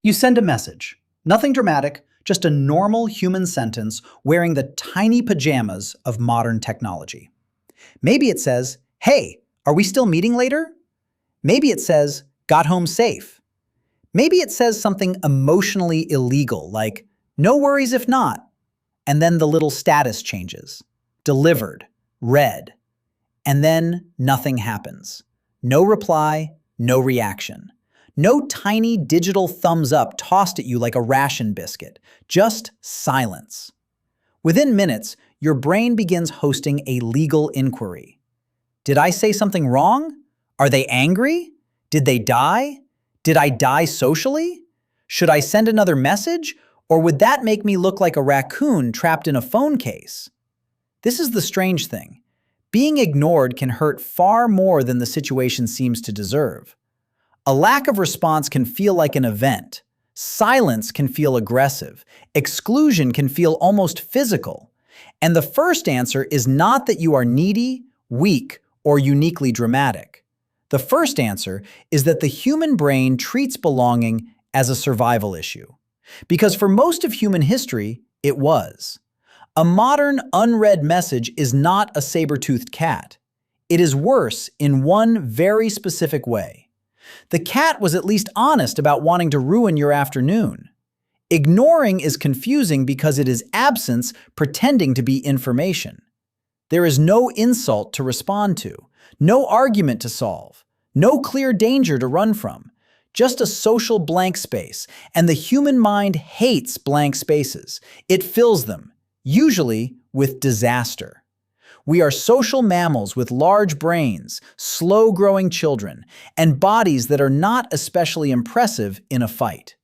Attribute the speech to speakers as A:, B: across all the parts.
A: You send a message. Nothing dramatic, just a normal human sentence wearing the tiny pajamas of modern technology. Maybe it says, "Hey, are we still meeting later?" Maybe it says, "Got home safe." Maybe it says something emotionally illegal like, "No worries if not." And then the little status changes. Delivered, read. And then nothing happens. No reply, no reaction. No tiny digital thumbs up tossed at you like a ration biscuit. Just silence. Within minutes, your brain begins hosting a legal inquiry. Did I say something wrong? Are they angry? Did they die? Did I die socially? Should I send another message? Or would that make me look like a raccoon trapped in a phone case? This is the strange thing. Being ignored can hurt far more than the situation seems to deserve. A lack of response can feel like an event. Silence can feel aggressive. Exclusion can feel almost physical. And the first answer is not that you are needy, weak, or uniquely dramatic. The first answer is that the human brain treats belonging as a survival issue. Because for most of human history, it was. A modern, unread message is not a saber-toothed cat. It is worse in one very specific way. The cat was at least honest about wanting to ruin your afternoon. Ignoring is confusing because it is absence pretending to be information. There is no insult to respond to, no argument to solve, no clear danger to run from, just a social blank space, and the human mind hates blank spaces. It fills them, usually with disaster. We are social mammals with large brains, slow-growing children, and bodies that are not especially impressive in a fight.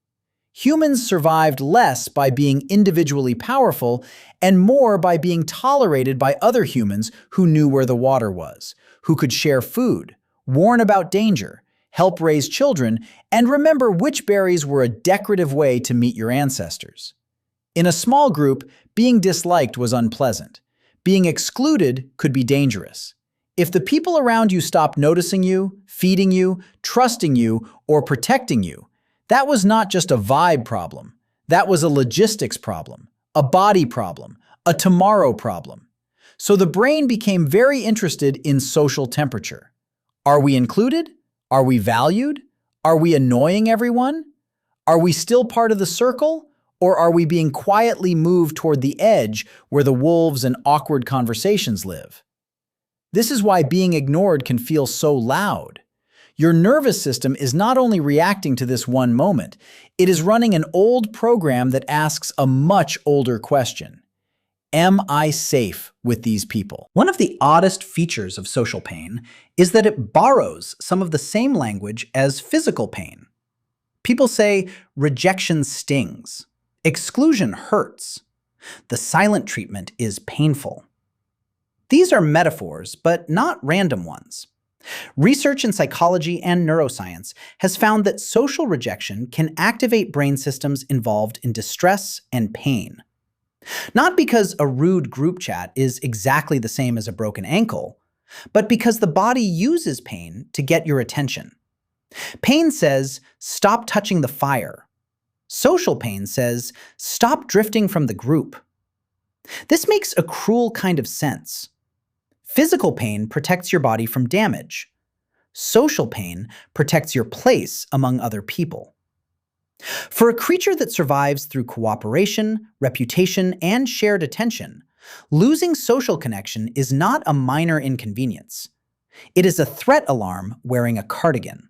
A: Humans survived less by being individually powerful and more by being tolerated by other humans who knew where the water was, who could share food, warn about danger, help raise children, and remember which berries were a decorative way to meet your ancestors. In a small group, being disliked was unpleasant. Being excluded could be dangerous. If the people around you stopped noticing you, feeding you, trusting you, or protecting you, that was not just a vibe problem. That was a logistics problem, a body problem, a tomorrow problem. So the brain became very interested in social temperature. Are we included? Are we valued? Are we annoying everyone? Are we still part of the circle? Or are we being quietly moved toward the edge where the wolves and awkward conversations live? This is why being ignored can feel so loud. Your nervous system is not only reacting to this one moment, it is running an old program that asks a much older question. Am I safe with these people? One of the oddest features of social pain is that it borrows some of the same language as physical pain. People say rejection stings. Exclusion hurts. The silent treatment is painful. These are metaphors, but not random ones. Research in psychology and neuroscience has found that social rejection can activate brain systems involved in distress and pain. Not because a rude group chat is exactly the same as a broken ankle, but because the body uses pain to get your attention. Pain says, "Stop touching the fire." Social pain says, "Stop drifting from the group." This makes a cruel kind of sense. Physical pain protects your body from damage. Social pain protects your place among other people. For a creature that survives through cooperation, reputation, and shared attention, losing social connection is not a minor inconvenience. It is a threat alarm wearing a cardigan.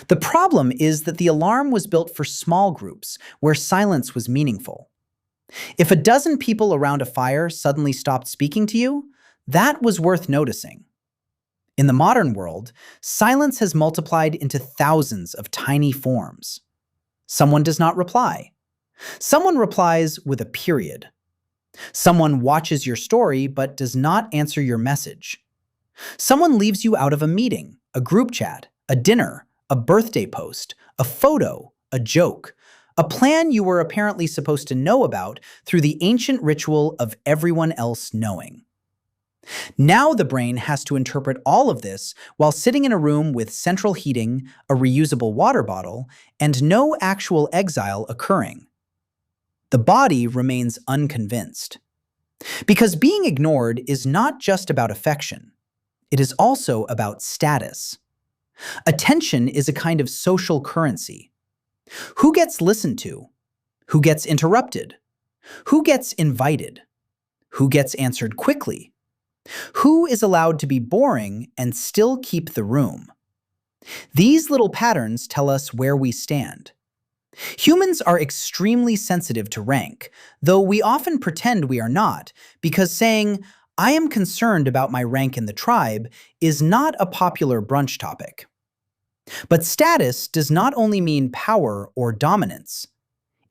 A: The problem is that the alarm was built for small groups where silence was meaningful. If a dozen people around a fire suddenly stopped speaking to you, that was worth noticing. In the modern world, silence has multiplied into thousands of tiny forms. Someone does not reply. Someone replies with a period. Someone watches your story but does not answer your message. Someone leaves you out of a meeting, a group chat, a dinner, a birthday post, a photo, a joke, a plan you were apparently supposed to know about through the ancient ritual of everyone else knowing. Now the brain has to interpret all of this while sitting in a room with central heating, a reusable water bottle, and no actual exile occurring. The body remains unconvinced. Because being ignored is not just about affection. It is also about status. Attention is a kind of social currency. Who gets listened to? Who gets interrupted? Who gets invited? Who gets answered quickly? Who is allowed to be boring and still keep the room? These little patterns tell us where we stand. Humans are extremely sensitive to rank, though we often pretend we are not, because saying, "I am concerned about my rank in the tribe," is not a popular brunch topic. But status does not only mean power or dominance.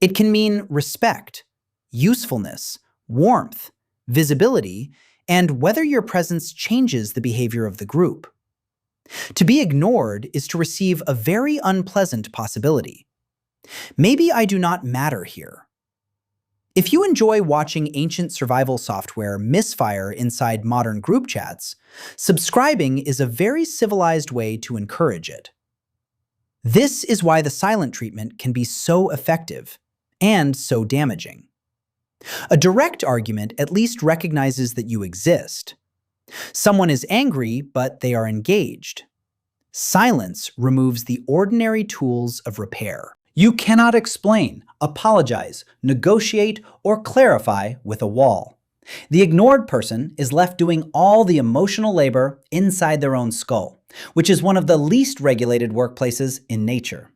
A: It can mean respect, usefulness, warmth, visibility, and whether your presence changes the behavior of the group. To be ignored is to receive a very unpleasant possibility. Maybe I do not matter here. If you enjoy watching ancient survival software misfire inside modern group chats, subscribing is a very civilized way to encourage it. This is why the silent treatment can be so effective and so damaging. A direct argument at least recognizes that you exist. Someone is angry, but they are engaged. Silence removes the ordinary tools of repair. You cannot explain, apologize, negotiate, or clarify with a wall. The ignored person is left doing all the emotional labor inside their own skull, which is one of the least regulated workplaces in nature.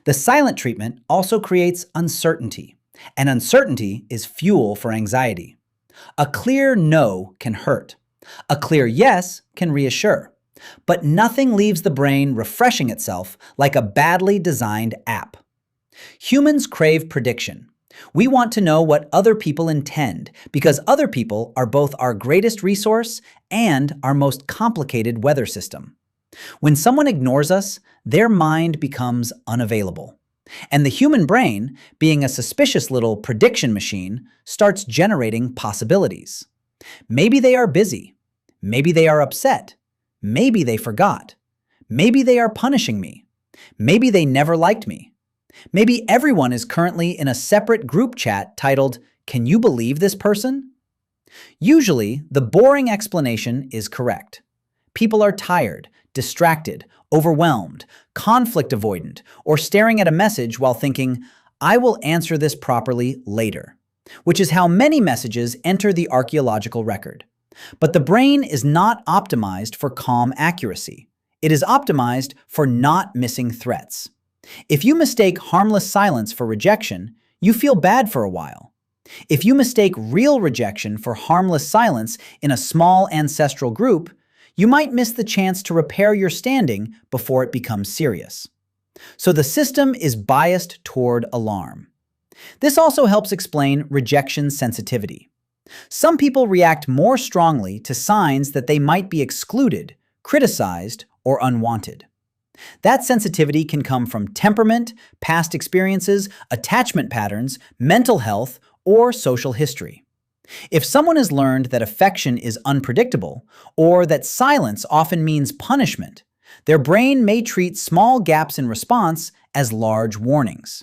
A: The silent treatment also creates uncertainty, and uncertainty is fuel for anxiety. A clear no can hurt. A clear yes can reassure. But nothing leaves the brain refreshing itself like a badly designed app. Humans crave prediction. We want to know what other people intend because other people are both our greatest resource and our most complicated weather system. When someone ignores us, their mind becomes unavailable. And the human brain, being a suspicious little prediction machine, starts generating possibilities. Maybe they are busy. Maybe they are upset. Maybe they forgot. Maybe they are punishing me. Maybe they never liked me. Maybe everyone is currently in a separate group chat titled, "Can you believe this person?" Usually, the boring explanation is correct. People are tired, distracted, overwhelmed, conflict avoidant, or staring at a message while thinking, "I will answer this properly later," which is how many messages enter the archaeological record. But the brain is not optimized for calm accuracy. It is optimized for not missing threats. If you mistake harmless silence for rejection, you feel bad for a while. If you mistake real rejection for harmless silence in a small ancestral group, you might miss the chance to repair your standing before it becomes serious. So the system is biased toward alarm. This also helps explain rejection sensitivity. Some people react more strongly to signs that they might be excluded, criticized, or unwanted. That sensitivity can come from temperament, past experiences, attachment patterns, mental health, or social history. If someone has learned that affection is unpredictable, or that silence often means punishment, their brain may treat small gaps in response as large warnings.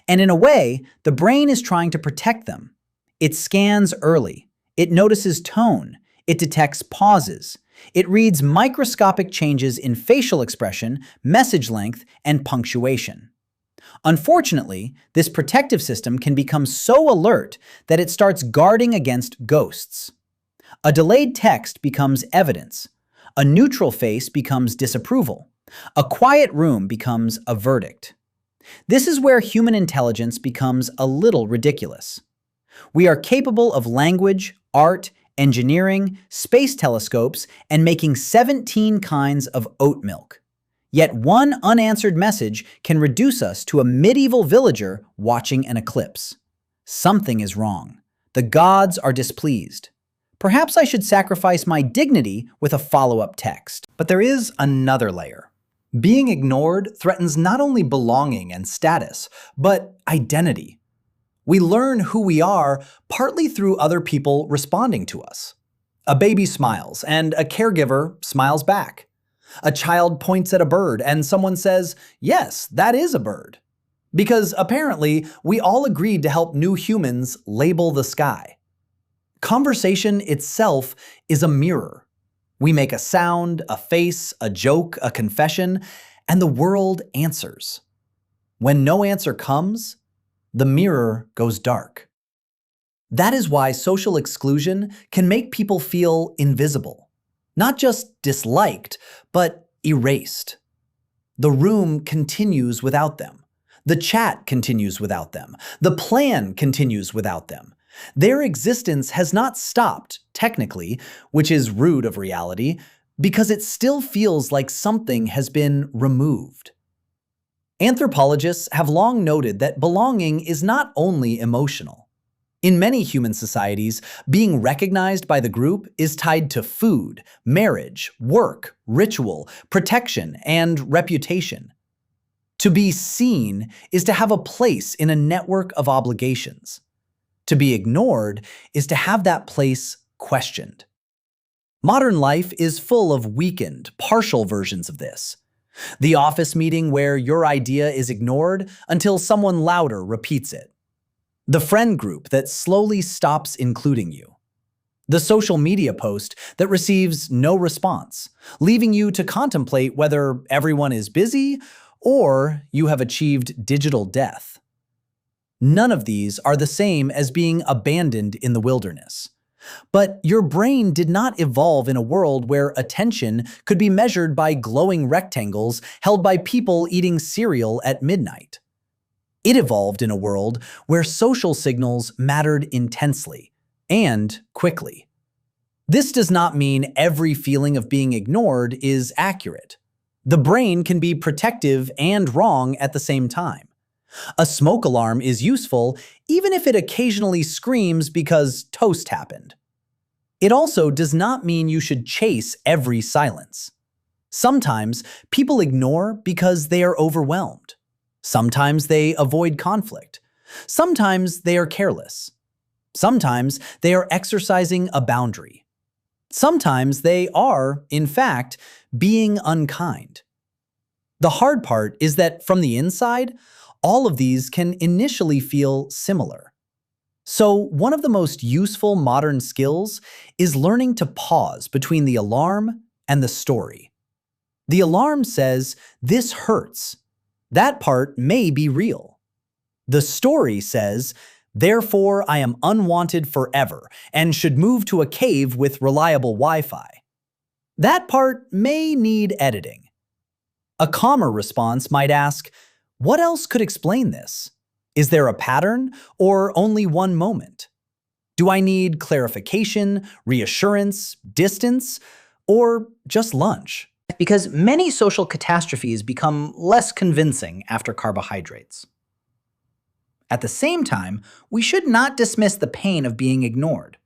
A: And in a way, the brain is trying to protect them. It scans early. It notices tone. It detects pauses. It reads microscopic changes in facial expression, message length, and punctuation. Unfortunately, this protective system can become so alert that it starts guarding against ghosts. A delayed text becomes evidence. A neutral face becomes disapproval. A quiet room becomes a verdict. This is where human intelligence becomes a little ridiculous. We are capable of language, art, engineering, space telescopes, and making 17 kinds of oat milk. Yet one unanswered message can reduce us to a medieval villager watching an eclipse. Something is wrong. The gods are displeased. Perhaps I should sacrifice my dignity with a follow-up text. But there is another layer. Being ignored threatens not only belonging and status, but identity. We learn who we are partly through other people responding to us. A baby smiles, and a caregiver smiles back. A child points at a bird, and someone says, "Yes, that is a bird." Because apparently, we all agreed to help new humans label the sky. Conversation itself is a mirror. We make a sound, a face, a joke, a confession, and the world answers. When no answer comes, the mirror goes dark. That is why social exclusion can make people feel invisible. Not just disliked, but erased. The room continues without them. The chat continues without them. The plan continues without them. Their existence has not stopped, technically, which is rude of reality, because it still feels like something has been removed. Anthropologists have long noted that belonging is not only emotional. In many human societies, being recognized by the group is tied to food, marriage, work, ritual, protection, and reputation. To be seen is to have a place in a network of obligations. To be ignored is to have that place questioned. Modern life is full of weakened, partial versions of this. The office meeting where your idea is ignored until someone louder repeats it. The friend group that slowly stops including you. The social media post that receives no response, leaving you to contemplate whether everyone is busy or you have achieved digital death. None of these are the same as being abandoned in the wilderness. But your brain did not evolve in a world where attention could be measured by glowing rectangles held by people eating cereal at midnight. It evolved in a world where social signals mattered intensely and quickly. This does not mean every feeling of being ignored is accurate. The brain can be protective and wrong at the same time. A smoke alarm is useful even if it occasionally screams because toast happened. It also does not mean you should chase every silence. Sometimes people ignore because they are overwhelmed. Sometimes they avoid conflict. Sometimes they are careless. Sometimes they are exercising a boundary. Sometimes they are, in fact, being unkind. The hard part is that from the inside, all of these can initially feel similar. So, one of the most useful modern skills is learning to pause between the alarm and the story. The alarm says, "This hurts." That part may be real. The story says, "Therefore I am unwanted forever and should move to a cave with reliable Wi-Fi." That part may need editing. A calmer response might ask, "What else could explain this? Is there a pattern or only one moment? Do I need clarification, reassurance, distance, or just lunch?" Because many social catastrophes become less convincing after carbohydrates. At the same time, we should not dismiss the pain of being ignored.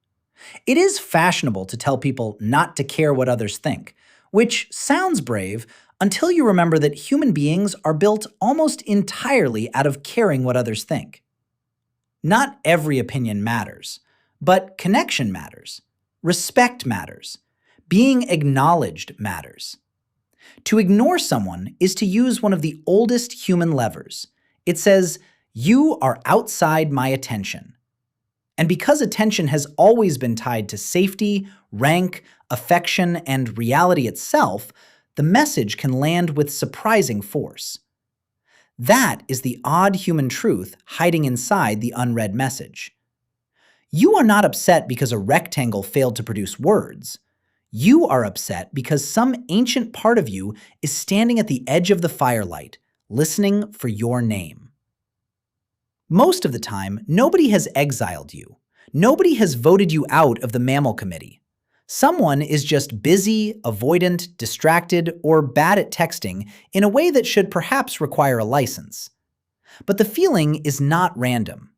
A: It is fashionable to tell people not to care what others think, which sounds brave until you remember that human beings are built almost entirely out of caring what others think. Not every opinion matters, but connection matters. Respect matters. Being acknowledged matters. To ignore someone is to use one of the oldest human levers. It says, "You are outside my attention." And because attention has always been tied to safety, rank, affection, and reality itself, the message can land with surprising force. That is the odd human truth hiding inside the unread message. You are not upset because a rectangle failed to produce words. You are upset because some ancient part of you is standing at the edge of the firelight, listening for your name. Most of the time, nobody has exiled you. Nobody has voted you out of the mammal committee. Someone is just busy, avoidant, distracted, or bad at texting in a way that should perhaps require a license. But the feeling is not random.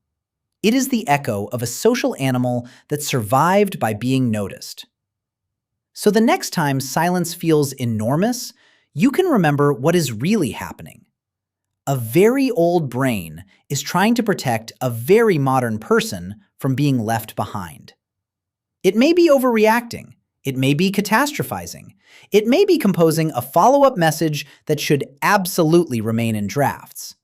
A: It is the echo of a social animal that survived by being noticed. So the next time silence feels enormous, you can remember what is really happening. A very old brain is trying to protect a very modern person from being left behind. It may be overreacting. It may be catastrophizing. It may be composing a follow-up message that should absolutely remain in drafts.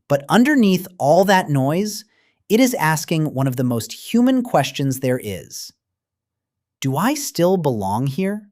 A: But underneath all that noise, it is asking one of the most human questions there is. Do I still belong here?